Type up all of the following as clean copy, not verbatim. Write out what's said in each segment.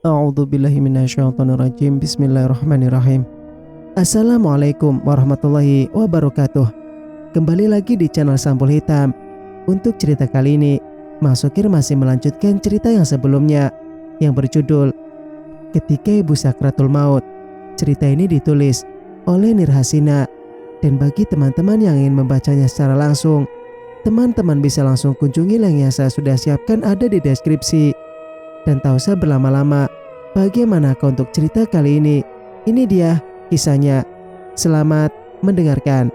A'udzubillahi minasyaitonirrajim. Bismillahirrahmanirrahim. Assalamualaikum warahmatullahi wabarakatuh. Kembali lagi di channel Sampul Hitam. Untuk cerita kali ini, Mas Sukir masih melanjutkan cerita yang sebelumnya yang berjudul Ketika Ibu Sakratul Maut. Cerita ini ditulis oleh Nirhasina, dan bagi teman-teman yang ingin membacanya secara langsung, teman-teman bisa langsung kunjungi link yang saya sudah siapkan ada di deskripsi. Dan tak usah berlama-lama, bagaimanakah untuk cerita kali ini? Ini dia kisahnya. Selamat mendengarkan.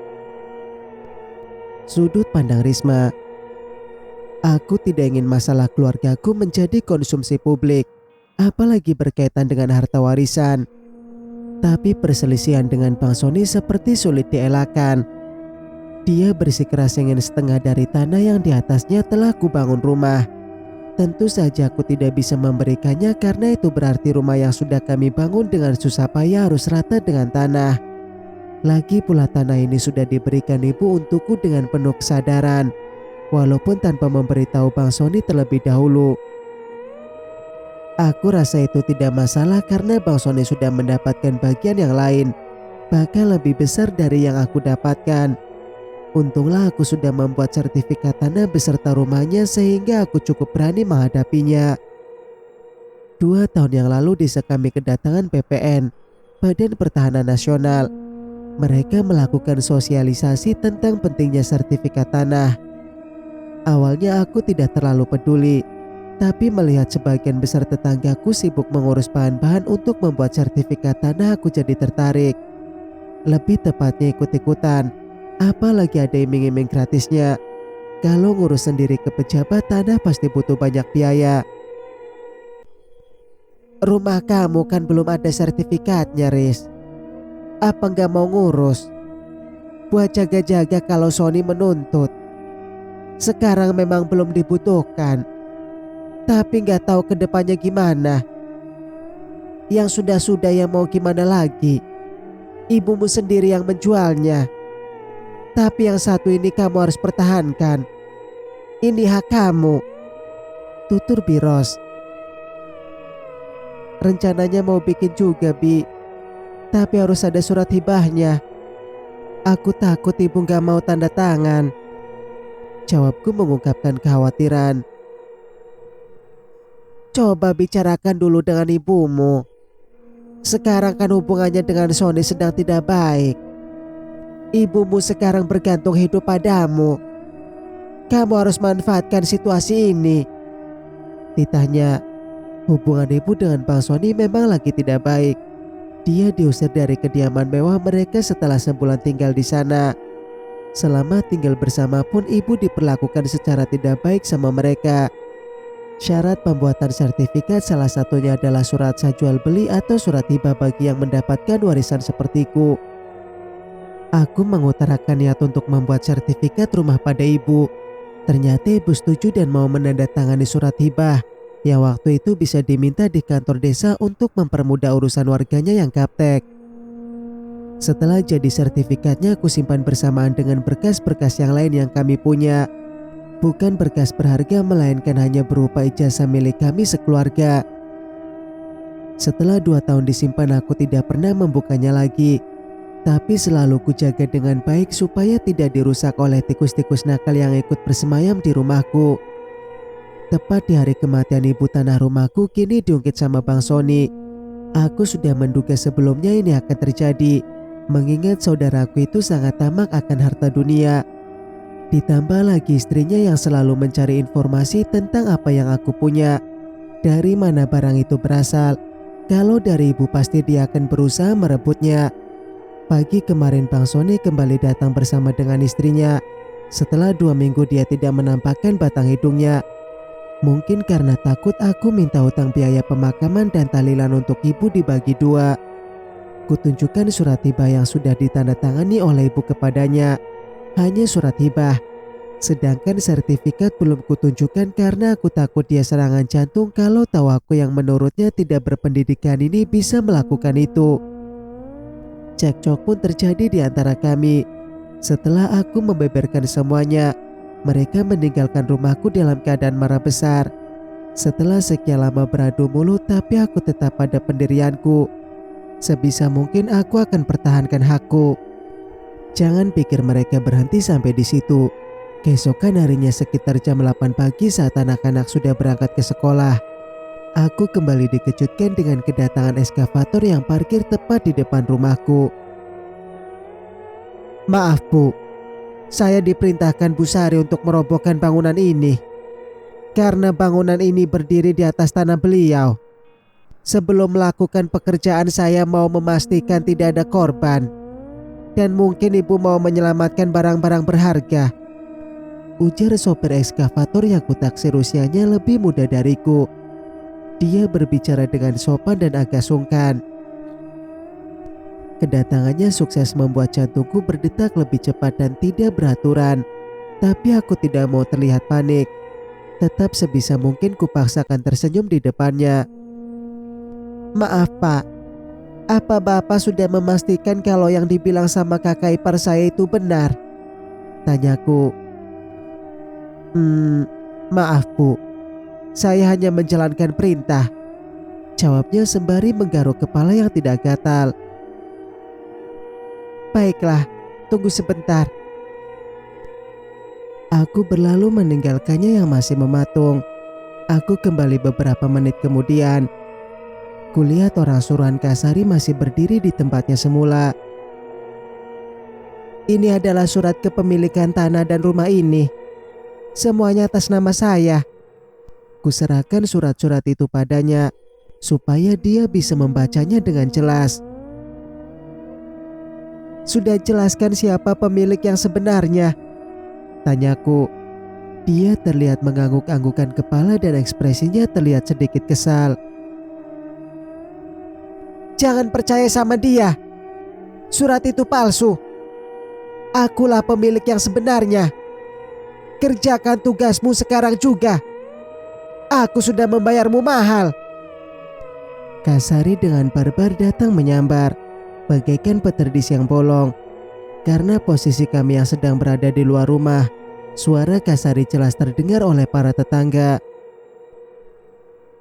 Sudut pandang Risma. Aku tidak ingin masalah keluargaku menjadi konsumsi publik, apalagi berkaitan dengan harta warisan. Tapi perselisihan dengan Bang Sony seperti sulit dielakkan. Dia bersikeras ingin setengah dari tanah yang di atasnya telah kubangun rumah. Tentu saja aku tidak bisa memberikannya karena itu berarti rumah yang sudah kami bangun dengan susah payah harus rata dengan tanah. Lagi pula tanah ini sudah diberikan ibu untukku dengan penuh kesadaran, walaupun tanpa memberitahu Bang Sony terlebih dahulu. Aku rasa itu tidak masalah karena Bang Sony sudah mendapatkan bagian yang lain, bahkan lebih besar dari yang aku dapatkan. Untunglah aku sudah membuat sertifikat tanah beserta rumahnya sehingga aku cukup berani menghadapinya. 2 tahun yang lalu desa kami kedatangan PPN, Badan Pertahanan Nasional. Mereka melakukan sosialisasi tentang pentingnya sertifikat tanah. Awalnya aku tidak terlalu peduli, tapi melihat sebagian besar tetanggaku sibuk mengurus bahan-bahan untuk membuat sertifikat tanah, aku jadi tertarik. Lebih tepatnya ikut-ikutan. Apalagi ada iming-iming gratisnya. Kalau ngurus sendiri ke pejabat tanah pasti butuh banyak biaya. Rumah kamu kan belum ada sertifikatnya, Riz. Apa nggak mau ngurus? Buat jaga-jaga kalau Sony menuntut. Sekarang memang belum dibutuhkan, tapi nggak tahu kedepannya gimana. Yang sudah-sudah yang mau gimana lagi? Ibumu sendiri yang menjualnya. Tapi yang satu ini kamu harus pertahankan. Ini hak kamu. Tutur Biros. Rencananya mau bikin juga, Bi. Tapi harus ada surat hibahnya. Aku takut ibu gak mau tanda tangan. Jawabku mengungkapkan kekhawatiran. Coba bicarakan dulu dengan ibumu. Sekarang kan hubungannya dengan Sony sedang tidak baik. Ibumu sekarang bergantung hidup padamu. Kamu harus manfaatkan situasi ini. Ditanya, hubungan ibu dengan Bang Sony memang lagi tidak baik. Dia diusir dari kediaman mewah mereka setelah sebulan tinggal di sana. Selama tinggal bersama pun ibu diperlakukan secara tidak baik sama mereka. Syarat pembuatan sertifikat salah satunya adalah surat sah jual beli atau surat hibah bagi yang mendapatkan warisan sepertiku. Aku mengutarakan niat untuk membuat sertifikat rumah pada ibu. Ternyata ibu setuju dan mau menandatangani surat hibah yang waktu itu bisa diminta di kantor desa untuk mempermudah urusan warganya yang gaptek. Setelah jadi sertifikatnya aku simpan bersamaan dengan berkas-berkas yang lain yang kami punya. Bukan berkas berharga melainkan hanya berupa ijazah milik kami sekeluarga. Setelah 2 tahun disimpan aku tidak pernah membukanya lagi. Tapi selalu kujaga dengan baik supaya tidak dirusak oleh tikus-tikus nakal yang ikut bersemayam di rumahku. Tepat di hari kematian ibu tanah rumahku kini diungkit sama Bang Sony. Aku sudah menduga sebelumnya ini akan terjadi, mengingat saudaraku itu sangat tamak akan harta dunia. Ditambah lagi istrinya yang selalu mencari informasi tentang apa yang aku punya. Dari mana barang itu berasal. Kalau dari ibu pasti dia akan berusaha merebutnya. Pagi kemarin Bang Sony kembali datang bersama dengan istrinya. Setelah 2 minggu dia tidak menampakkan batang hidungnya. Mungkin karena takut aku minta hutang biaya pemakaman dan tahlilan untuk ibu dibagi 2. Kutunjukkan surat hibah yang sudah ditandatangani oleh ibu kepadanya. Hanya surat hibah. Sedangkan sertifikat belum kutunjukkan karena aku takut dia serangan jantung kalau tahu aku yang menurutnya tidak berpendidikan ini bisa melakukan itu. Cekcok pun terjadi di antara kami. Setelah aku membeberkan semuanya, mereka meninggalkan rumahku dalam keadaan marah besar. Setelah sekian lama beradu mulut, tapi aku tetap pada pendirianku. Sebisa mungkin aku akan pertahankan hakku. Jangan pikir mereka berhenti sampai di situ. Keesokan harinya sekitar jam 8 pagi saat anak-anak sudah berangkat ke sekolah, aku kembali dikejutkan dengan kedatangan eskavator yang parkir tepat di depan rumahku. Maaf Bu, saya diperintahkan Bu Sari untuk merobohkan bangunan ini. Karena bangunan ini berdiri di atas tanah beliau. Sebelum melakukan pekerjaan saya mau memastikan tidak ada korban. Dan mungkin Ibu mau menyelamatkan barang-barang berharga. Ujar sopir eskavator yang kutaksir usianya lebih muda dariku. Dia berbicara dengan sopan dan agak sungkan. Kedatangannya sukses membuat jantungku berdetak lebih cepat dan tidak beraturan. Tapi aku tidak mau terlihat panik. Tetap sebisa mungkin kupaksakan tersenyum di depannya. Maaf Pak, apa Bapak sudah memastikan kalau yang dibilang sama kakak ipar saya itu benar? Tanyaku. Maaf Bu, saya hanya menjalankan perintah. Jawabnya sembari menggaruk kepala yang tidak gatal. Baiklah, tunggu sebentar. Aku berlalu meninggalkannya yang masih mematung. Aku kembali beberapa menit kemudian. Kulihat orang suruhan Kasari masih berdiri di tempatnya semula. Ini adalah surat kepemilikan tanah dan rumah ini. Semuanya atas nama saya. Kuserahkan surat-surat itu padanya supaya dia bisa membacanya dengan jelas. Sudah jelaskan siapa pemilik yang sebenarnya? Tanyaku. Dia terlihat mengangguk-anggukan kepala dan ekspresinya terlihat sedikit kesal. Jangan percaya sama dia. Surat itu palsu. Akulah pemilik yang sebenarnya. Kerjakan tugasmu sekarang juga. Aku sudah membayarmu mahal. Kasari dengan barbar datang menyambar, bagaikan petir di siang bolong. Karena posisi kami yang sedang berada di luar rumah, suara Kasari jelas terdengar oleh para tetangga.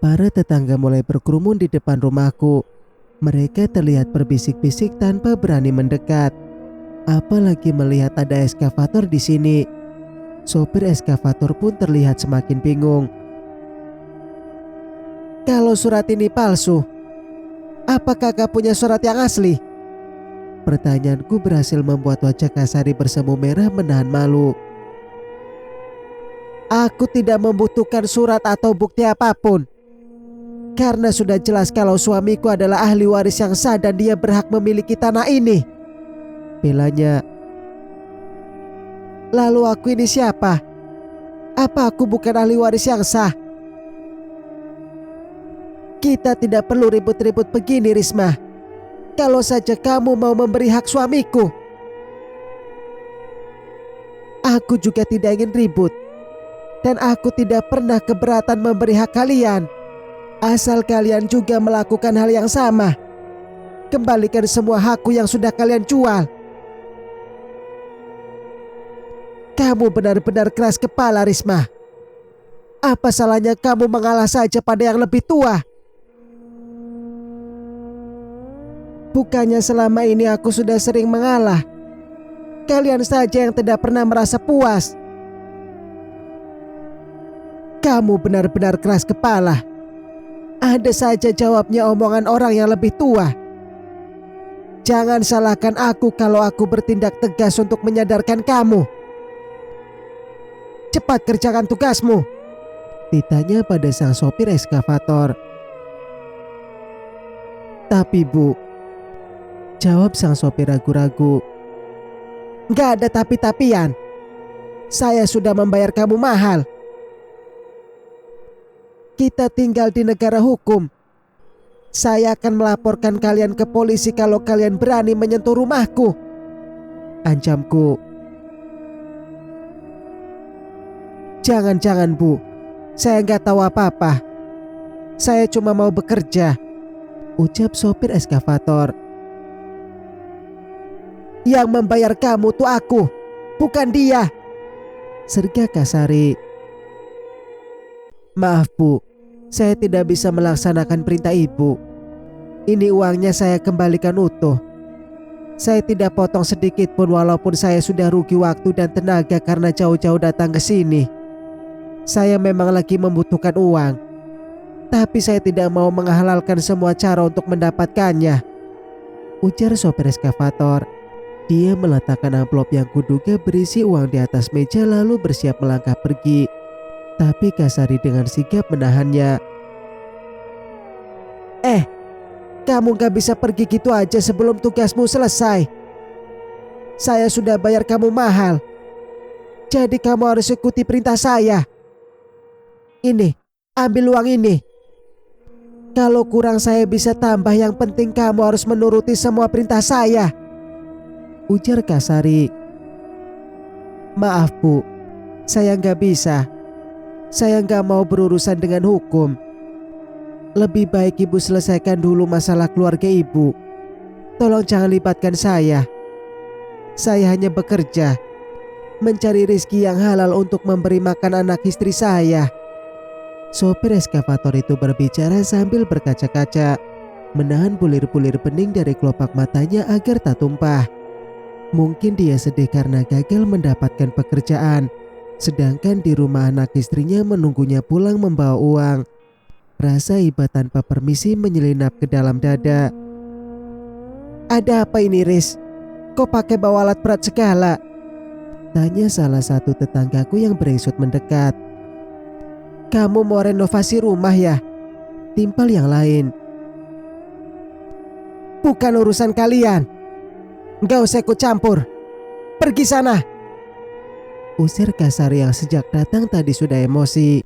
Para tetangga mulai berkerumun di depan rumahku. Mereka terlihat berbisik-bisik tanpa berani mendekat. Apalagi melihat ada eskavator di sini. Sopir eskavator pun terlihat semakin bingung. Kalau surat ini palsu, apa kakak punya surat yang asli? Pertanyaanku berhasil membuat wajah Kasari bersemu merah menahan malu. Aku tidak membutuhkan surat atau bukti apapun. Karena sudah jelas kalau suamiku adalah ahli waris yang sah dan dia berhak memiliki tanah ini. Belanya. Lalu aku ini siapa? Apa aku bukan ahli waris yang sah? Kita tidak perlu ribut-ribut begini, Risma. Kalau saja kamu mau memberi hak suamiku. Aku juga tidak ingin ribut. Dan aku tidak pernah keberatan memberi hak kalian. Asal kalian juga melakukan hal yang sama. Kembalikan semua hakku yang sudah kalian jual. Kamu benar-benar keras kepala, Risma. Apa salahnya kamu mengalah saja pada yang lebih tua? Bukannya selama ini aku sudah sering mengalah. Kalian saja yang tidak pernah merasa puas. Kamu benar-benar keras kepala. Ada saja jawabnya omongan orang yang lebih tua. Jangan salahkan aku kalau aku bertindak tegas untuk menyadarkan kamu. Cepat kerjakan tugasmu. Ditanya pada sang sopir eskavator. Tapi Bu, jawab sang sopir ragu-ragu. Gak ada tapi-tapian. Saya sudah membayar kamu mahal. Kita tinggal di negara hukum. Saya akan melaporkan kalian ke polisi kalau kalian berani menyentuh rumahku. Ancamku. Jangan-jangan Bu, saya nggak tahu apa-apa. Saya cuma mau bekerja. Ucap sopir eskavator. Yang membayar kamu tuh aku, bukan dia. Serga Kasari. Maaf Bu, Saya tidak bisa melaksanakan perintah ibu. Ini uangnya saya kembalikan utuh. Saya tidak potong sedikit pun walaupun saya sudah rugi waktu dan tenaga karena jauh-jauh datang ke sini. Saya memang lagi membutuhkan uang. Tapi saya tidak mau menghalalkan semua cara untuk mendapatkannya, ujar sopir eskavator. Dia meletakkan amplop yang kuduga berisi uang di atas meja lalu bersiap melangkah pergi. Tapi Kasari dengan sigap menahannya. Kamu gak bisa pergi gitu aja sebelum tugasmu selesai. Saya sudah bayar kamu mahal. Jadi kamu harus ikuti perintah saya. Ini, ambil uang ini. Kalau kurang saya bisa tambah, yang penting kamu harus menuruti semua perintah saya, ujar Kasari. Maaf Bu, saya gak bisa. Saya gak mau berurusan dengan hukum. Lebih baik ibu selesaikan dulu masalah keluarga ibu. Tolong jangan libatkan saya. Saya hanya bekerja, mencari rezeki yang halal untuk memberi makan anak istri saya. Sopir eskavator itu berbicara sambil berkaca-kaca, menahan bulir-bulir bening dari kelopak matanya agar tak tumpah. Mungkin dia sedih karena gagal mendapatkan pekerjaan, sedangkan di rumah anak istrinya menunggunya pulang membawa uang. Rasa iba tanpa permisi menyelinap ke dalam dada. Ada apa ini, Riz? Kok pakai bawa alat berat segala? Tanya salah satu tetanggaku yang beringsut mendekat. Kamu mau renovasi rumah ya? Timpal yang lain. Bukan urusan kalian. Gak usah ikut campur. Pergi sana, usir Kasari yang sejak datang tadi sudah emosi.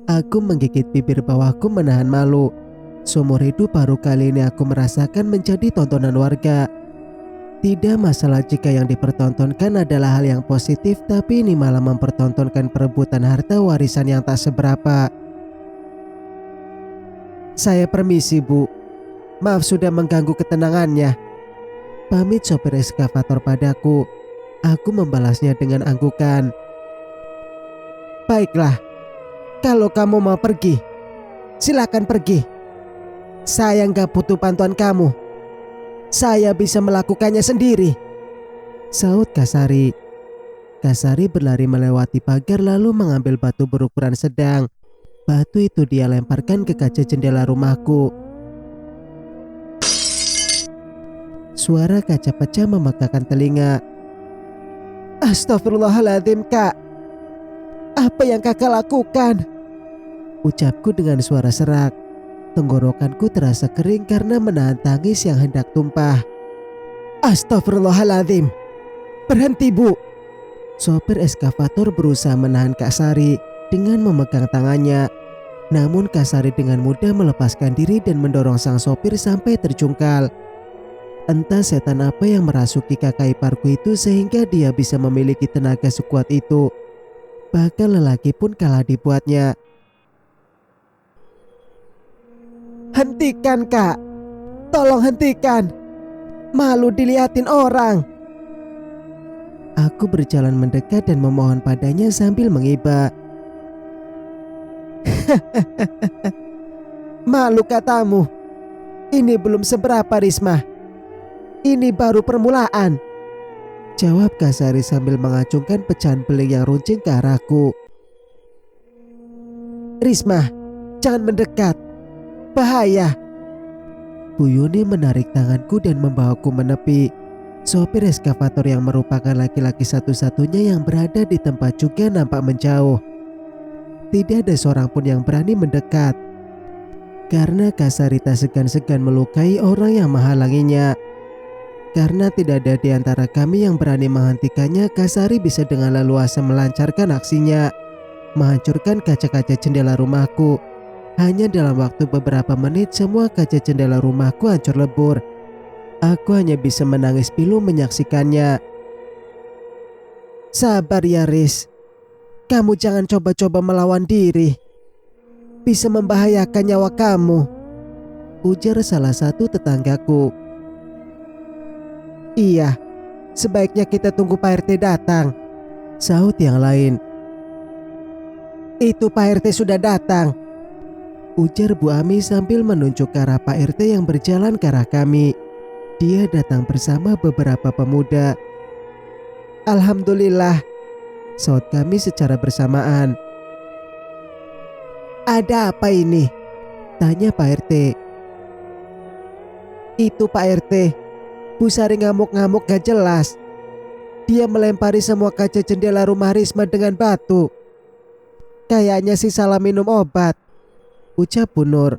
Aku menggigit bibir bawahku menahan malu. Seumur hidup baru kali ini aku merasakan menjadi tontonan warga. Tidak masalah jika yang dipertontonkan adalah hal yang positif, tapi ini malah mempertontonkan perebutan harta warisan yang tak seberapa. Saya permisi Bu. Maaf sudah mengganggu ketenangannya, pamit sopir eskavator padaku. Aku membalasnya dengan anggukan. Baiklah. Kalau kamu mau pergi, silakan pergi. Saya nggak butuh bantuan kamu. Saya bisa melakukannya sendiri, saut Kasari. Kasari berlari melewati pagar lalu mengambil batu berukuran sedang. Batu itu dia lemparkan ke kaca jendela rumahku. Suara kaca pecah memekakan telinga. Astagfirullahaladzim Kak. Apa yang kakak lakukan? Ucapku dengan suara serak. Tenggorokanku terasa kering karena menahan tangis yang hendak tumpah. Astagfirullahaladzim. Berhenti Bu. Sopir eskavator berusaha menahan Kak Sari dengan memegang tangannya. Namun Kak Sari dengan mudah melepaskan diri dan mendorong sang sopir sampai terjungkal. Entah setan apa yang merasuki kakak iparku itu sehingga dia bisa memiliki tenaga sekuat itu. Bahkan lelaki pun kalah dibuatnya. Hentikan Kak. Tolong hentikan. Malu dilihatin orang. Aku berjalan mendekat dan memohon padanya sambil mengiba. Malu katamu. Ini belum seberapa Risma. Ini baru permulaan, jawab Kasari sambil mengacungkan pecahan beling yang runcing ke arahku. Risma, jangan mendekat. Bahaya. Bu Yuni menarik tanganku dan membawaku menepi. Sopir eskavator yang merupakan laki-laki satu-satunya yang berada di tempat juga nampak menjauh. Tidak ada seorang pun yang berani mendekat. Karena Kasari tak segan-segan melukai orang yang menghalanginya. Karena tidak ada di antara kami yang berani menghentikannya, Kasari bisa dengan leluasa melancarkan aksinya, menghancurkan kaca-kaca jendela rumahku. Hanya dalam waktu beberapa menit semua kaca jendela rumahku hancur lebur. Aku hanya bisa menangis pilu menyaksikannya. Sabar ya Riz. Kamu jangan coba-coba melawan diri. Bisa membahayakan nyawa kamu, ujar salah satu tetanggaku. Iya, sebaiknya kita tunggu Pak RT datang, saut yang lain. Itu Pak RT sudah datang. ujar Bu Ami sambil menunjuk ke arah Pak RT yang berjalan ke arah kami. Dia datang bersama beberapa pemuda. Alhamdulillah, saut kami secara bersamaan. Ada apa ini? Tanya Pak RT. Itu Pak RT, Bu Sari ngamuk-ngamuk gak jelas. Dia melempari semua kaca jendela rumah Risma dengan batu. Kayaknya sih salah minum obat, ucap Bu Nur.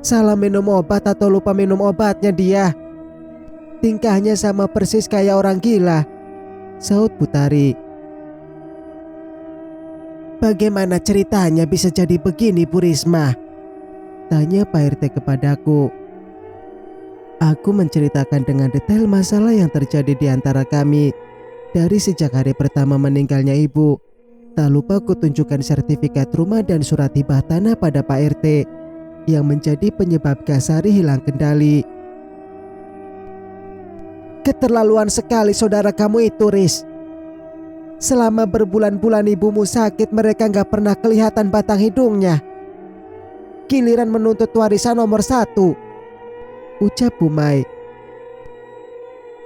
Salah minum obat atau lupa minum obatnya dia. Tingkahnya sama persis kayak orang gila, saut Bu Tari. Bagaimana ceritanya bisa jadi begini Bu Risma? Tanya Pak RT kepadaku. Aku menceritakan dengan detail masalah yang terjadi di antara kami dari sejak hari pertama meninggalnya ibu. Tak lupa kutunjukkan sertifikat rumah dan surat hibah tanah pada Pak RT yang menjadi penyebab Kak Sari hilang kendali. Keterlaluan sekali saudara kamu itu, Riz. Selama berbulan-bulan ibumu sakit, mereka gak pernah kelihatan batang hidungnya. Giliran menuntut warisan nomor 1, ucap Bu Mai.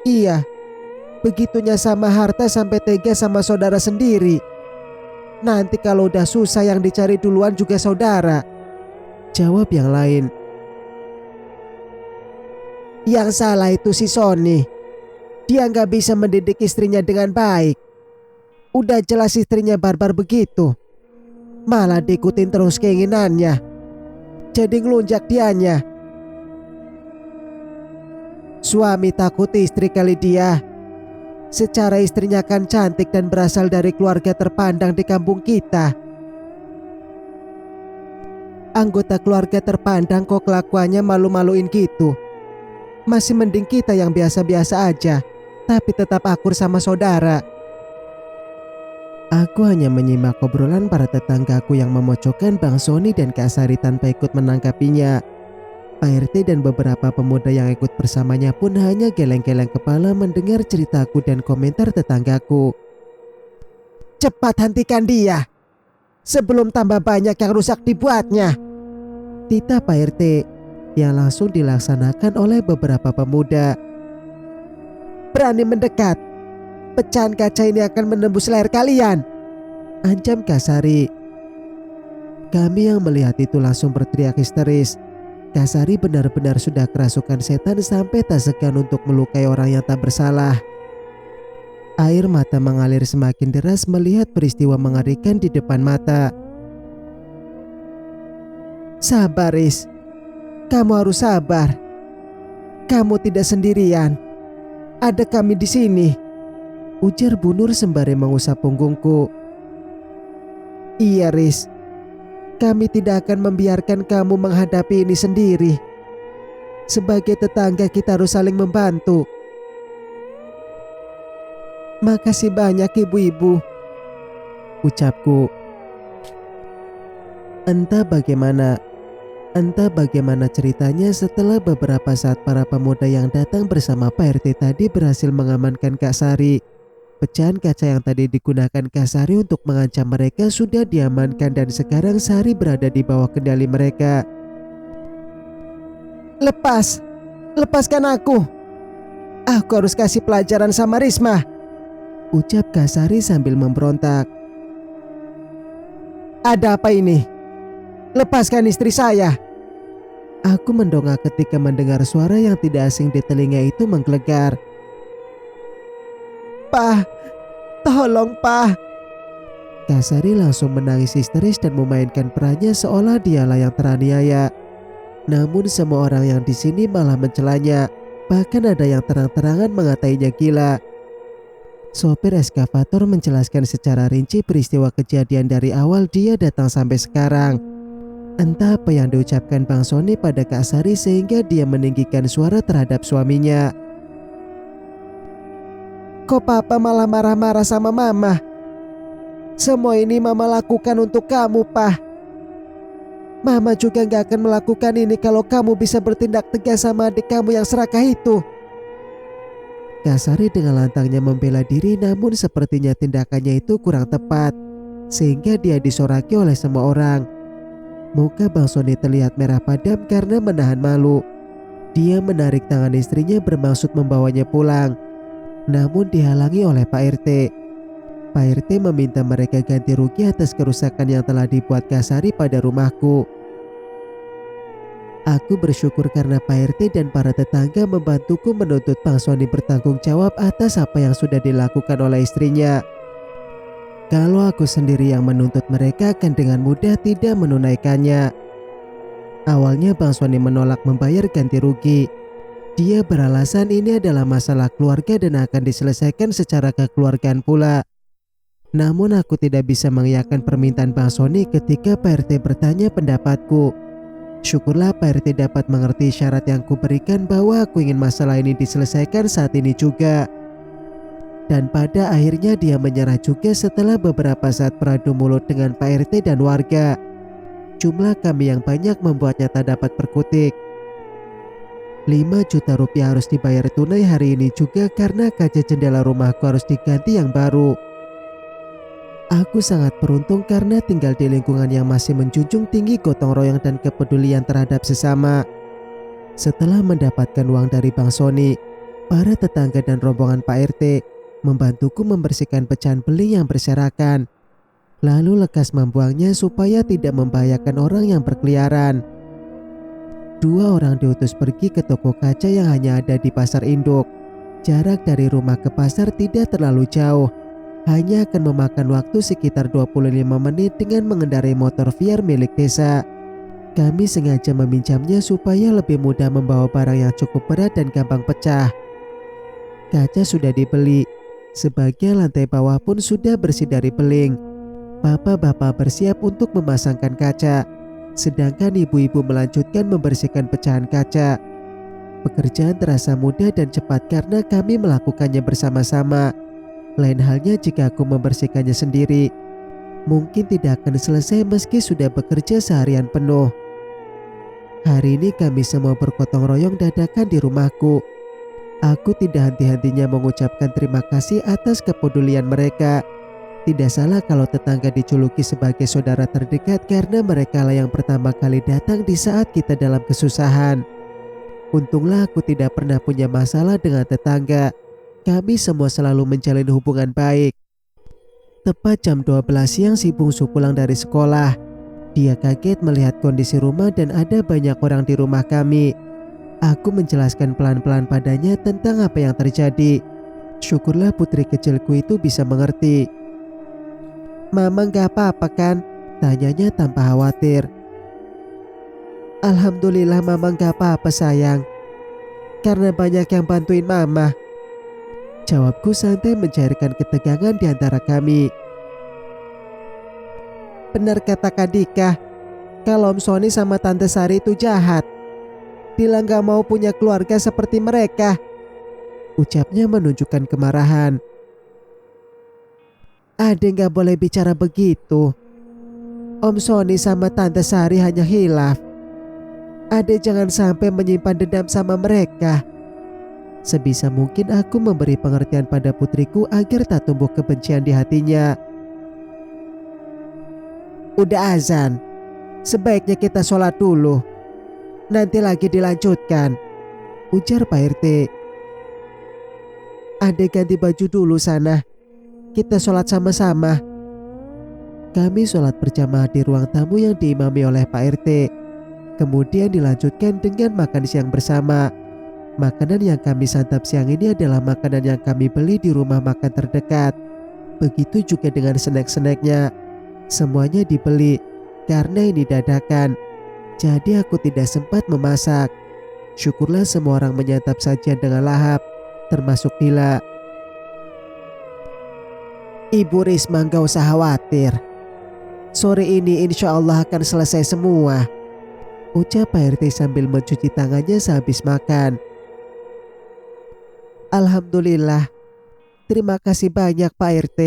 Iya, begitunya sama harta sampai tega sama saudara sendiri. Nanti kalau udah susah yang dicari duluan juga saudara, jawab yang lain. Yang salah itu si Sony. Dia gak bisa mendidik istrinya dengan baik. Udah jelas istrinya barbar begitu, malah diikutin terus keinginannya. Jadi ngelunjak dianya. Suami takut istri kali dia. Secara istrinya kan cantik dan berasal dari keluarga terpandang di kampung kita. Anggota keluarga terpandang kok kelakuannya malu-maluin gitu. Masih mending kita yang biasa-biasa aja, tapi tetap akur sama saudara. Aku hanya menyimak obrolan para tetanggaku yang memojokkan Bang Sony dan Kak Sari tanpa ikut menanggapinya. Pak RT dan beberapa pemuda yang ikut bersamanya pun hanya geleng-geleng kepala mendengar ceritaku dan komentar tetanggaku. Cepat hentikan dia, sebelum tambah banyak yang rusak dibuatnya, titah Pak RT yang langsung dilaksanakan oleh beberapa pemuda. Berani mendekat, pecahan kaca ini akan menembus leher kalian, ancam Kak Sari. Kami yang melihat itu langsung berteriak histeris. Kak Sari benar-benar sudah kerasukan setan sampai tak segan untuk melukai orang yang tak bersalah. Air mata mengalir semakin deras melihat peristiwa mengerikan di depan mata. Sabar, Riz. Kamu harus sabar. Kamu tidak sendirian. Ada kami di sini, ujar Bu Nur sembari mengusap punggungku. Iya, Riz. Kami tidak akan membiarkan kamu menghadapi ini sendiri. Sebagai tetangga kita harus saling membantu. Makasih banyak ibu-ibu, ucapku. Entah bagaimana ceritanya setelah beberapa saat para pemuda yang datang bersama Pak RT tadi berhasil mengamankan Kak Sari. Pecahan kaca yang tadi digunakan Kak Sari untuk mengancam mereka sudah diamankan dan sekarang Sari berada di bawah kendali mereka. Lepaskan aku. Aku harus kasih pelajaran sama Risma, ucap Kak Sari sambil memberontak. Ada apa ini? Lepaskan istri saya. Aku mendongak ketika mendengar suara yang tidak asing di telinga itu menggelegar. Pak, tolong Pak. Kak Sari langsung menangis histeris dan memainkan perannya seolah dialah yang teraniaya. Namun semua orang yang di sini malah mencelanya. Bahkan ada yang terang-terangan mengatainya gila. Sopir eskavator menjelaskan secara rinci peristiwa kejadian dari awal dia datang sampai sekarang. Entah apa yang diucapkan Bang Sony pada Kak Sari sehingga dia meninggikan suara terhadap suaminya. Kok papa malah marah-marah sama mama? Semua ini mama lakukan untuk kamu, Pak. Mama juga gak akan melakukan ini kalau kamu bisa bertindak tegas sama adik kamu yang serakah itu. Kak Sari dengan lantangnya membela diri, namun sepertinya tindakannya itu kurang tepat sehingga dia disoraki oleh semua orang. Muka Bang Sony terlihat merah padam karena menahan malu. Dia menarik tangan istrinya bermaksud membawanya pulang, namun dihalangi oleh Pak RT. Pak RT meminta mereka ganti rugi atas kerusakan yang telah dibuat Kasari pada rumahku. Aku bersyukur karena Pak RT dan para tetangga membantuku menuntut Bang Sony bertanggung jawab atas apa yang sudah dilakukan oleh istrinya. Kalau aku sendiri yang menuntut, mereka akan dengan mudah tidak menunaikannya. Awalnya Bang Sony menolak membayar ganti rugi. Dia beralasan ini adalah masalah keluarga dan akan diselesaikan secara kekeluargaan pula. Namun aku tidak bisa mengiyakan permintaan Bang Sony ketika Pak RT bertanya pendapatku. Syukurlah Pak RT dapat mengerti syarat yang kuberikan bahwa aku ingin masalah ini diselesaikan saat ini juga. Dan pada akhirnya dia menyerah juga setelah beberapa saat beradu mulut dengan Pak RT dan warga. Jumlah kami yang banyak membuatnya tak dapat berkutik. 5 juta rupiah harus dibayar tunai hari ini juga karena kaca jendela rumahku harus diganti yang baru. Aku sangat beruntung karena tinggal di lingkungan yang masih menjunjung tinggi gotong royong dan kepedulian terhadap sesama. Setelah mendapatkan uang dari Bang Sony, para tetangga dan rombongan Pak RT membantuku membersihkan pecahan beling yang berserakan, lalu lekas membuangnya supaya tidak membahayakan orang yang berkeliaran. 2 orang diutus pergi ke toko kaca yang hanya ada di pasar induk. Jarak dari rumah ke pasar tidak terlalu jauh, hanya akan memakan waktu sekitar 25 menit dengan mengendarai motor VR milik desa. Kami sengaja meminjamnya supaya lebih mudah membawa barang yang cukup berat dan gampang pecah. Kaca sudah dibeli, sebagian lantai bawah pun sudah bersih dari beling. Bapak-bapak bersiap untuk memasangkan kaca, sedangkan ibu-ibu melanjutkan membersihkan pecahan kaca. Pekerjaan terasa mudah dan cepat karena kami melakukannya bersama-sama. Lain halnya jika aku membersihkannya sendiri, mungkin tidak akan selesai meski sudah bekerja seharian penuh. Hari ini kami semua bergotong royong dadakan di rumahku. Aku tidak henti-hentinya mengucapkan terima kasih atas kepedulian mereka. Tidak salah kalau tetangga dijuluki sebagai saudara terdekat karena mereka lah yang pertama kali datang di saat kita dalam kesusahan. Untunglah aku tidak pernah punya masalah dengan tetangga. Kami semua selalu menjalin hubungan baik. Tepat jam 12 siang si bungsu pulang dari sekolah. Dia kaget melihat kondisi rumah dan ada banyak orang di rumah kami. Aku menjelaskan pelan-pelan padanya tentang apa yang terjadi. Syukurlah putri kecilku itu bisa mengerti. "Mama gak apa-apa kan?" tanyanya tanpa khawatir. "Alhamdulillah mama gak apa-apa sayang. Karena banyak yang bantuin mama," jawabku santai mencairkan ketegangan di antara kami. "Benar kata Kak Dika, kalau Om Sony sama Tante Sari itu jahat. Bilang gak mau punya keluarga seperti mereka," ucapnya menunjukkan kemarahan. "Ade gak boleh bicara begitu. Om Sony sama Tante Sari hanya hilaf. Ade jangan sampai menyimpan dendam sama mereka." Sebisa mungkin aku memberi pengertian pada putriku agar tak tumbuh kebencian di hatinya. "Udah azan, sebaiknya kita sholat dulu. Nanti lagi dilanjutkan," ujar Pak RT. "Ade ganti baju dulu sana. Kita sholat sama-sama." Kami sholat berjamaah di ruang tamu yang diimami oleh Pak RT. Kemudian dilanjutkan dengan makan siang bersama. Makanan yang kami santap siang ini adalah makanan yang kami beli di rumah makan terdekat. Begitu juga dengan snack-snacknya. Semuanya dibeli karena ini dadakan. Jadi aku tidak sempat memasak. Syukurlah semua orang menyantap sajian dengan lahap, termasuk Dila. "Ibu Risma gak usah khawatir. Sore ini insya Allah akan selesai semua," ucap Pak RT sambil mencuci tangannya sehabis makan. "Alhamdulillah. Terima kasih banyak Pak RT,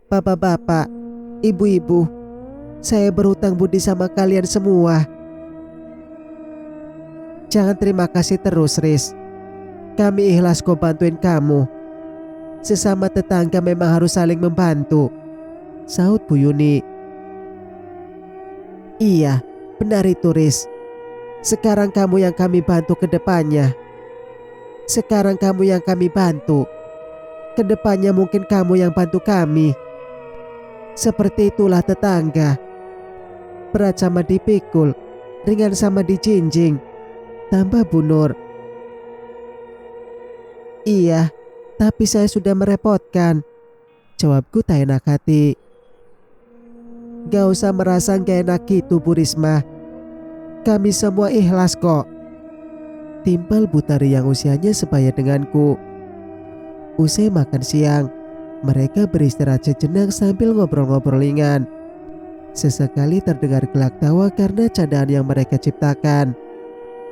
bapak-bapak, ibu-ibu. Saya berhutang budi sama kalian semua." "Jangan terima kasih terus, Riz. Kami ikhlas kok bantuin kamu. Sesama tetangga memang harus saling membantu," sahut Bu Yuni. "Iya, Benar itu, Riz. Sekarang kamu yang kami bantu ke depannya. Sekarang kamu yang kami bantu. Kedepannya mungkin kamu yang bantu kami. Seperti itulah tetangga. Berat sama dipikul, ringan sama dijinjing, tambah Bu Nur. Iya, tapi saya sudah merepotkan, jawabku tak enak hati. Gak usah merasa gak enak gitu Bu Risma. Kami semua ikhlas kok, timpal Bu Tari yang usianya sebaya denganku. Usai makan siang, mereka beristirahat sejenak sambil ngobrol-ngobrol ringan. Sesekali terdengar gelak tawa karena candaan yang mereka ciptakan.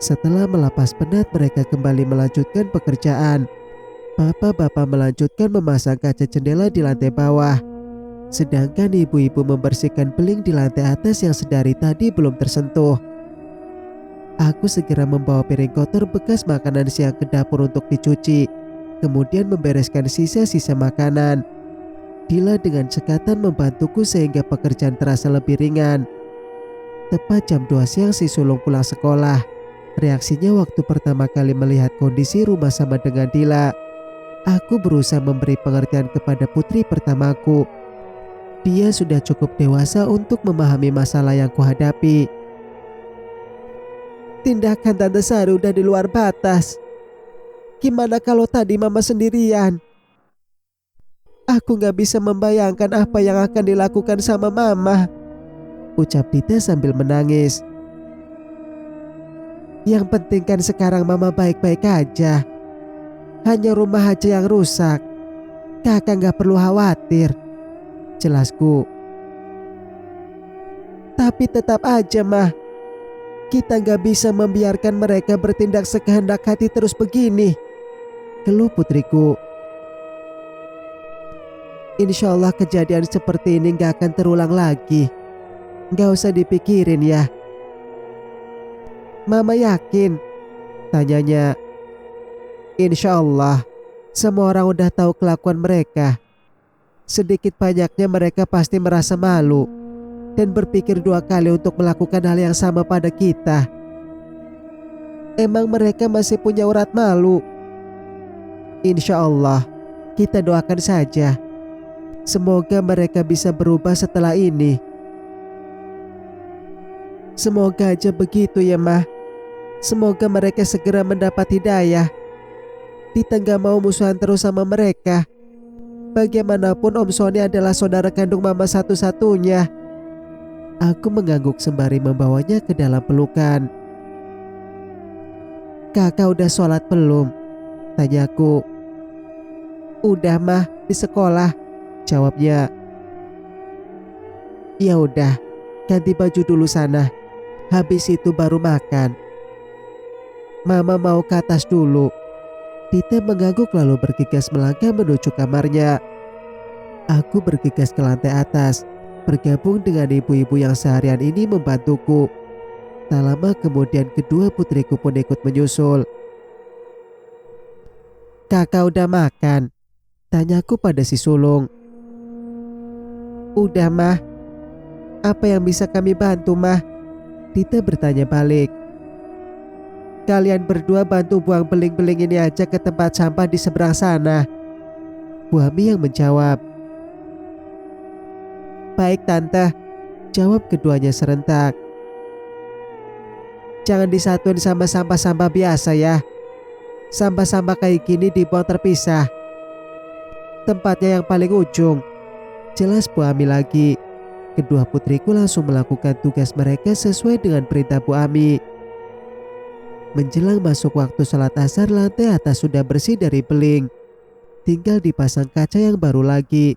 Setelah melepas penat, mereka kembali melanjutkan pekerjaan. Bapak-bapak melanjutkan memasang kaca jendela di lantai bawah, sedangkan ibu-ibu membersihkan beling di lantai atas yang sedari tadi belum tersentuh. Aku segera membawa piring kotor bekas makanan siang ke dapur untuk dicuci, kemudian membereskan sisa-sisa makanan. Dila dengan cekatan membantuku sehingga pekerjaan terasa lebih ringan. Tepat jam 2 siang si sulung pulang sekolah. Reaksinya waktu pertama kali melihat kondisi rumah sama dengan Dila. Aku berusaha memberi pengertian kepada putri pertamaku. Dia sudah cukup dewasa untuk memahami masalah yang kuhadapi. Tindakan Tante Sari udah di luar batas. Gimana kalau tadi Mama sendirian? Aku gak bisa membayangkan apa yang akan dilakukan sama Mama, ucap Dita sambil menangis. Yang penting kan sekarang Mama baik-baik aja. Hanya rumah aja yang rusak. Kakak gak perlu khawatir, jelasku. Tapi tetap aja Mah, kita gak bisa membiarkan mereka bertindak sekehendak hati terus begini, keluh putriku. Insya Allah kejadian seperti ini gak akan terulang lagi. Gak usah dipikirin ya. Mama yakin? Tanyanya. Insya Allah. Semua orang udah tahu kelakuan mereka. Sedikit banyaknya mereka pasti merasa malu dan berpikir 2 kali untuk melakukan hal yang sama pada kita. Emang mereka masih punya urat malu? Insya Allah. Kita doakan saja. Semoga mereka bisa berubah setelah ini. Semoga aja begitu ya Mah. Semoga mereka segera mendapat hidayah. Dita gak mau musuhan terus sama mereka. Bagaimanapun Om Sony adalah saudara kandung Mama satu-satunya. Aku mengangguk sembari membawanya ke dalam pelukan. Kakak udah sholat belum? Tanyaku. Udah Mah, di sekolah, jawabnya. Ya udah, ganti baju dulu sana. Habis itu baru makan. Mama mau ke atas dulu. Dita mengangguk lalu bergegas melangkah menuju kamarnya. Aku bergegas ke lantai atas, bergabung dengan ibu-ibu yang seharian ini membantuku. Tak lama kemudian kedua putriku pun ikut menyusul. Kakak udah makan? Tanyaku pada si sulung. Udah Mah. Apa yang bisa kami bantu Mah? Dita bertanya balik. Kalian berdua bantu buang beling-beling ini aja ke tempat sampah di seberang sana, Bu Ami yang menjawab. Baik Tante, jawab keduanya serentak. Jangan disatuin sama sampah-sampah biasa ya. Sampah-sampah kayak gini dibuang terpisah. Tempatnya yang paling ujung, jelas Bu Ami lagi. Kedua putriku langsung melakukan tugas mereka sesuai dengan perintah Bu Ami. Menjelang masuk waktu sholat asar, lantai atas sudah bersih dari beling. Tinggal dipasang kaca yang baru lagi.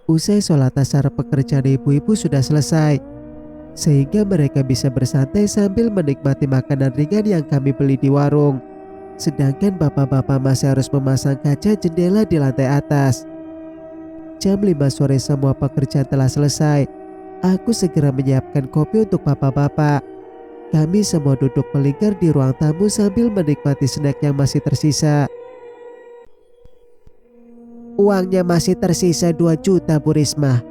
Usai sholat asar, pekerjaan ibu-ibu sudah selesai, sehingga mereka bisa bersantai sambil menikmati makanan ringan yang kami beli di warung. Sedangkan bapak-bapak masih harus memasang kaca jendela di lantai atas. Jam 5 sore semua pekerjaan telah selesai. Aku segera menyiapkan kopi untuk bapak-bapak. Kami semua duduk melingkar di ruang tamu sambil menikmati snack yang masih tersisa. Uangnya masih tersisa 2 juta Bu Risma.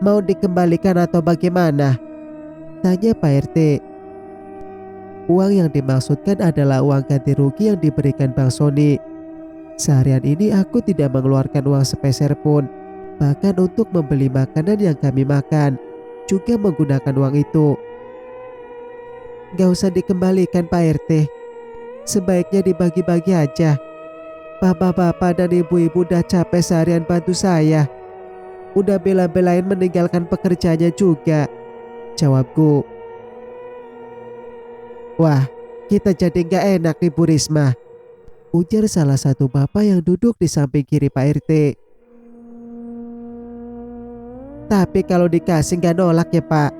Mau dikembalikan atau bagaimana? Tanya Pak RT. Uang yang dimaksudkan adalah uang ganti rugi yang diberikan Bang Sony. Seharian ini aku tidak mengeluarkan uang sepeser pun. Bahkan untuk membeli makanan yang kami makan, juga menggunakan uang itu. Gak usah dikembalikan Pak RT. Sebaiknya dibagi-bagi aja. Bapak-bapak dan ibu-ibu udah capek seharian bantu saya. Udah bela-belain meninggalkan pekerjaannya juga, jawabku. Wah, kita jadi gak enak nih Bu Risma, ujar salah satu bapak yang duduk di samping kiri Pak RT. Tapi kalau dikasih gak nolak ya Pak,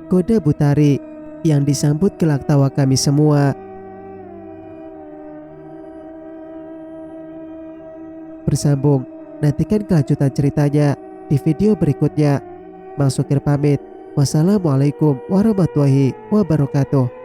goda Butari, yang disambut gelak tawa kami semua. Bersambung, nantikan kelanjutan ceritanya di video berikutnya. Bang Sukir pamit. Wassalamualaikum warahmatullahi wabarakatuh.